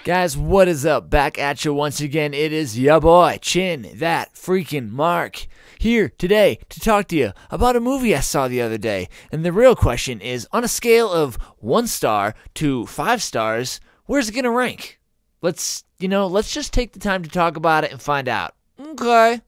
Guys, what is up? Back at you once again. It is ya boy, Chin, that freaking Mark, here today to talk to you about a movie I saw the other day. And the real question is, on a scale of 1 star to 5 stars, where's it gonna rank? Let's just take the time to talk about it and find out. Okay.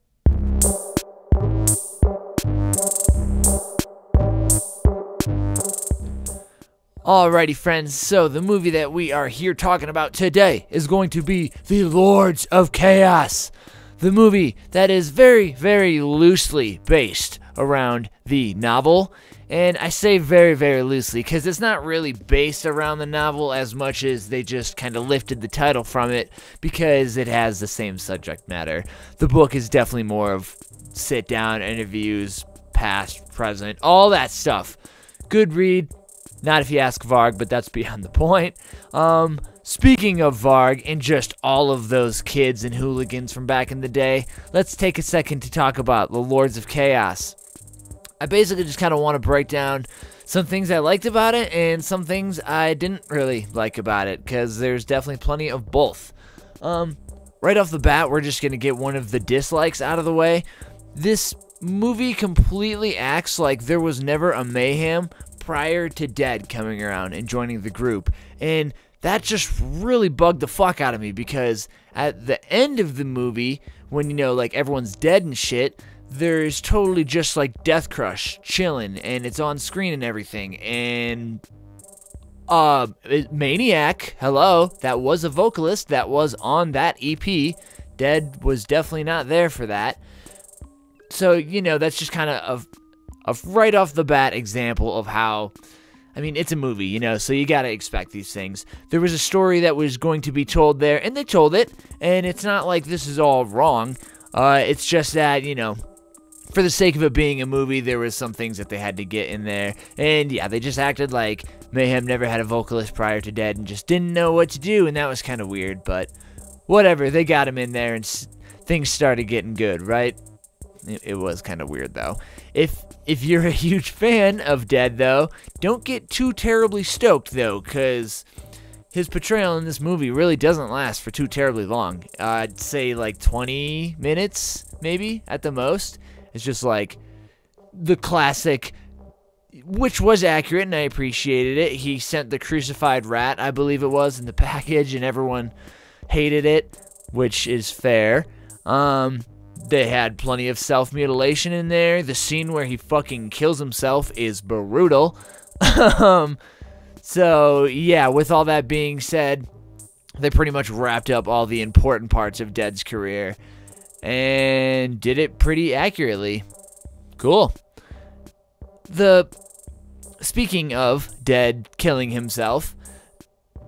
Alrighty friends, so the movie that we are here talking about today is going to be The Lords of Chaos. The movie that is very, very loosely based around the novel. And I say very, very loosely because it's not really based around the novel as much as they just kind of lifted the title from it because it has the same subject matter. The book is definitely more of sit-down interviews, past, present, all that stuff. Good read. Not if you ask Varg, but that's beyond the point. Speaking of Varg and just all of those kids and hooligans from back in the day, let's take a second to talk about The Lords of Chaos. I basically just kind of want to break down some things I liked about it and some things I didn't really like about it, because there's definitely plenty of both. Right off the bat, we're just going to get one of the dislikes out of the way. This movie completely acts like there was never a mayhem prior to Dead coming around and joining the group, and that just really bugged the fuck out of me, because at the end of the movie, when like everyone's dead and shit, there's totally just like Death Crush chilling and it's on screen and everything, and Maniac, hello, that was a vocalist that was on that EP. Dead was definitely not there for that. So that's just kind of a right off the bat example of how, I mean, it's a movie, so you gotta expect these things. There was a story that was going to be told there, and they told it, and it's not like this is all wrong. It's just that, for the sake of it being a movie, there was some things that they had to get in there, and yeah, they just acted like Mayhem never had a vocalist prior to Dead and just didn't know what to do, and that was kind of weird, but whatever, they got him in there, and things started getting good, right? It was kind of weird, though. If you're a huge fan of Dead, though, don't get too terribly stoked, though, because his portrayal in this movie really doesn't last for too terribly long. I'd say like 20 minutes, maybe, at the most. It's just like the classic, which was accurate, and I appreciated it. He sent the crucified rat, I believe it was, in the package, and everyone hated it, which is fair. They had plenty of self-mutilation in there. The scene where he fucking kills himself is brutal. So, yeah, with all that being said, they pretty much wrapped up all the important parts of Dead's career and did it pretty accurately. Cool. Speaking of Dead killing himself,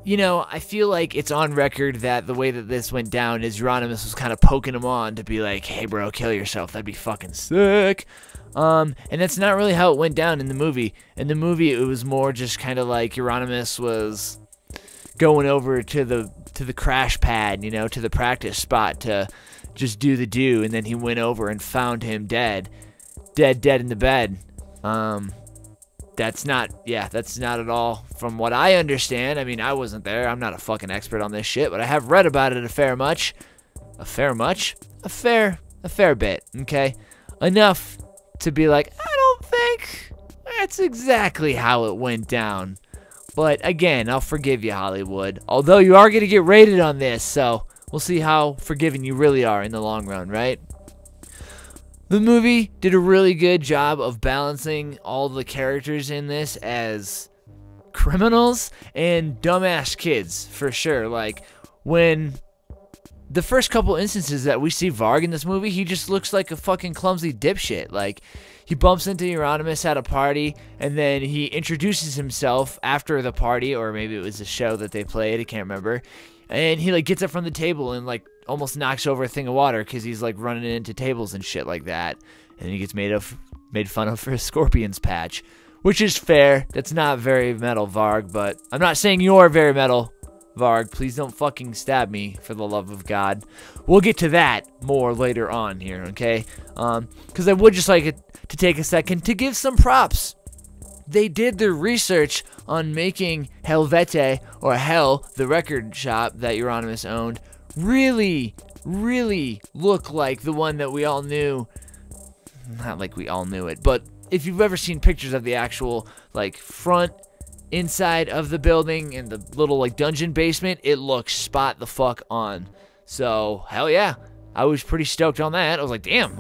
I feel like it's on record that the way that this went down is Euronymous was kind of poking him on to be like, hey bro, kill yourself, that'd be fucking sick. And that's not really how it went down in the movie. In the movie, it was more just kind of like Euronymous was going over to the crash pad, to the practice spot to just do the do, and then he went over and found him dead in the bed. That's not at all from what I understand. I mean, I wasn't there. I'm not a fucking expert on this shit, but I have read about it a fair bit, okay? Enough to be like, I don't think that's exactly how it went down. But again, I'll forgive you, Hollywood. Although you are going to get rated on this, so we'll see how forgiving you really are in the long run, right? The movie did a really good job of balancing all the characters in this as criminals and dumbass kids, for sure. Like, when the first couple instances that we see Varg in this movie, he just looks like a fucking clumsy dipshit. Like, he bumps into Euronymous at a party, and then he introduces himself after the party, or maybe it was a show that they played, I can't remember. And he, gets up from the table and, almost knocks over a thing of water because he's, running into tables and shit like that. And he gets made fun of for his Scorpions patch, which is fair. That's not very metal, Varg, but I'm not saying you're very metal, Varg. Please don't fucking stab me, for the love of God. We'll get to that more later on here, okay? Because I would just like to take a second to give some props they did their research on making Helvete, or Hell, the record shop that Euronymous owned, really look like the one that we all knew. Not like we all knew it, but if you've ever seen pictures of the actual, like, front inside of the building and the little, like, dungeon basement, it looks spot the fuck on. So, hell yeah. I was pretty stoked on that. I was like, damn.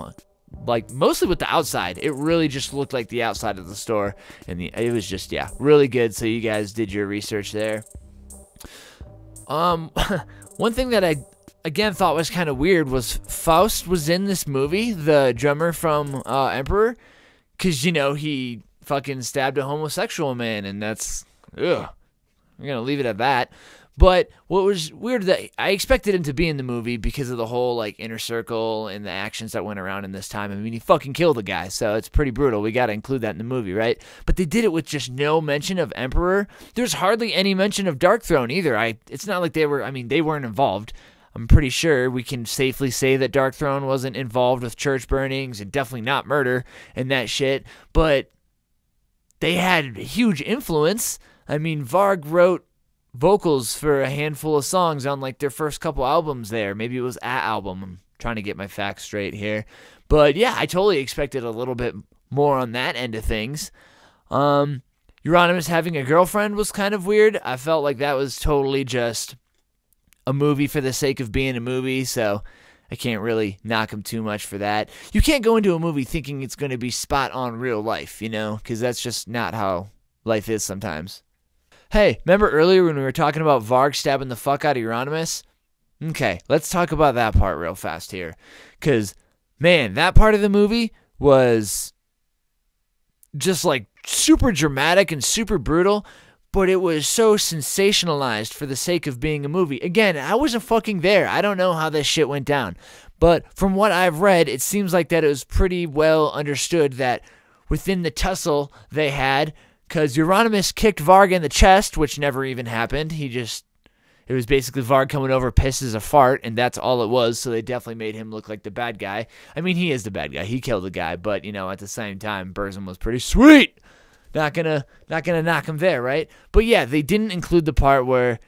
Like, mostly with the outside. It really just looked like the outside of the store. And it was just, yeah, really good. So you guys did your research there. One thing that I, again, thought was kind of weird was Faust was in this movie, the drummer from Emperor. Because, you know, he fucking stabbed a homosexual man. And that's, ugh. I'm going to leave it at that. But what was weird, that I expected him to be in the movie because of the whole, like, inner circle and the actions that went around in this time. I mean, he fucking killed a guy, so it's pretty brutal. We got to include that in the movie, right? But they did it with just no mention of Emperor. There's hardly any mention of Darkthrone either. It's not like they weren't involved. I'm pretty sure we can safely say that Darkthrone wasn't involved with church burnings and definitely not murder and that shit. But they had huge influence. I mean, Varg wrote vocals for a handful of songs on, like, their first couple albums there. Maybe it was a album. I'm trying to get my facts straight here. But yeah, I totally expected a little bit more on that end of things. Euronymous having a girlfriend was kind of weird. I felt like that was totally just a movie for the sake of being a movie, so I can't really knock him too much for that. You can't go into a movie thinking it's going to be spot on real life, you know, because that's just not how life is sometimes. Hey, remember earlier when we were talking about Varg stabbing the fuck out of Euronymous? Okay, let's talk about that part real fast here. Because, man, that part of the movie was just, like, super dramatic and super brutal, but it was so sensationalized for the sake of being a movie. Again, I wasn't fucking there. I don't know how this shit went down. But from what I've read, it seems like that it was pretty well understood that within the tussle they had, because Euronymous kicked Varg in the chest, which never even happened. It was basically Varg coming over, pisses a fart, and that's all it was, so they definitely made him look like the bad guy. I mean, he is the bad guy. He killed the guy, but, you know, at the same time, Burzum was pretty sweet. Not gonna knock him there, right? But yeah, they didn't include the part where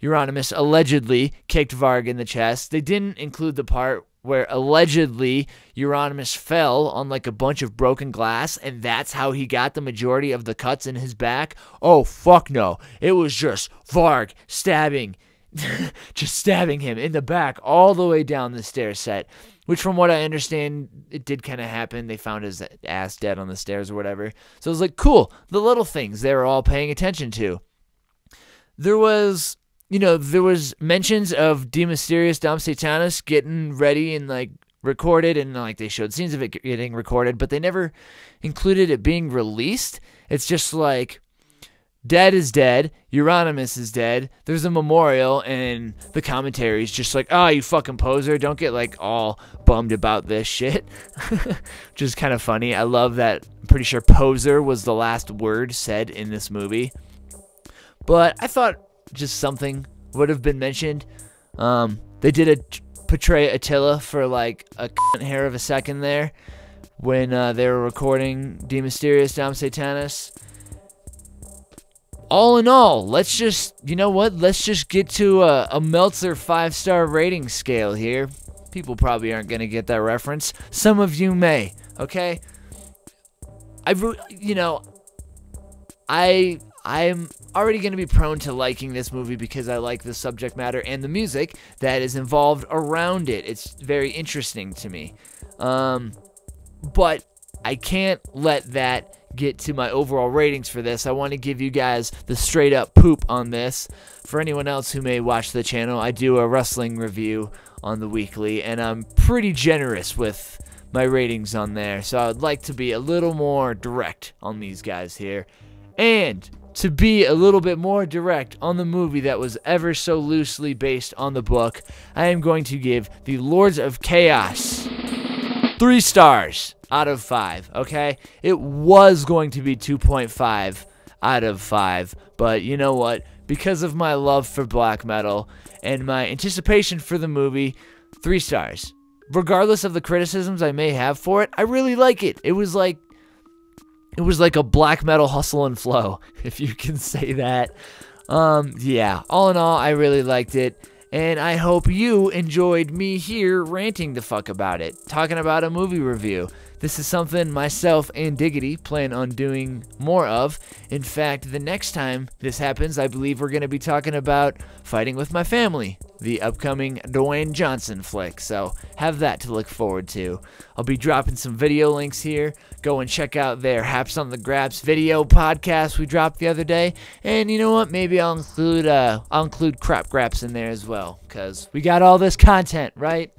Euronymous allegedly kicked Varg in the chest. They didn't include the part where allegedly Euronymous fell on, like, a bunch of broken glass, and that's how he got the majority of the cuts in his back. Oh, fuck no. It was just Varg stabbing him in the back all the way down the stair set, which from what I understand, it did kind of happen. They found his ass dead on the stairs or whatever. So it was like, cool. The little things they were all paying attention to. There was mentions of De Mysteriis Dom Satanas getting ready and, like, recorded, and, like, they showed scenes of it getting recorded, but they never included it being released. It's just like, Dead is dead, Euronymous is dead, there's a memorial, and the commentary is just like, oh, you fucking poser, don't get, like, all bummed about this shit. Which is kind of funny. I love that. I'm pretty sure poser was the last word said in this movie. But I thought just something would have been mentioned. They did portray Attila for, like, a hair of a second there when they were recording De Mysteriis Dom Satanas. All in all, let's just get to a Meltzer 5-star rating scale here. People probably aren't going to get that reference. Some of you may, okay? I'm already going to be prone to liking this movie because I like the subject matter and the music that is involved around it. It's very interesting to me. But I can't let that get to my overall ratings for this. I want to give you guys the straight up poop on this. For anyone else who may watch the channel, I do a wrestling review on the weekly, and I'm pretty generous with my ratings on there. So I'd like to be a little more direct on these guys here. And to be a little bit more direct on the movie that was ever so loosely based on the book, I am going to give the Lords of Chaos 3 stars out of 5, okay? It was going to be 2.5 out of 5, but you know what? Because of my love for black metal and my anticipation for the movie, 3 stars. Regardless of the criticisms I may have for it, I really like it. It was It was like a black metal hustle and flow, if you can say that. Yeah, all in all, I really liked it. And I hope you enjoyed me here ranting the fuck about it, talking about a movie review. This is something myself and Diggity plan on doing more of. In fact, the next time this happens, I believe we're going to be talking about Fighting With My Family, the upcoming Dwayne Johnson flick. So have that to look forward to. I'll be dropping some video links here. Go and check out their Haps on the Graps video podcast we dropped the other day. And you know what? Maybe I'll include Crap Graps in there as well, because we got all this content, right?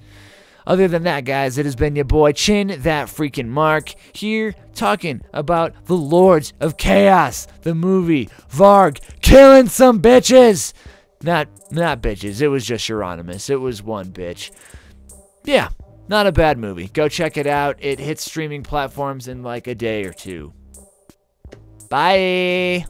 Other than that, guys, it has been your boy Chin, that freaking Mark, here talking about the Lords of Chaos, the movie. Varg killing some bitches. Not bitches. It was just Euronymous. It was one bitch. Yeah, not a bad movie. Go check it out. It hits streaming platforms in like a day or two. Bye.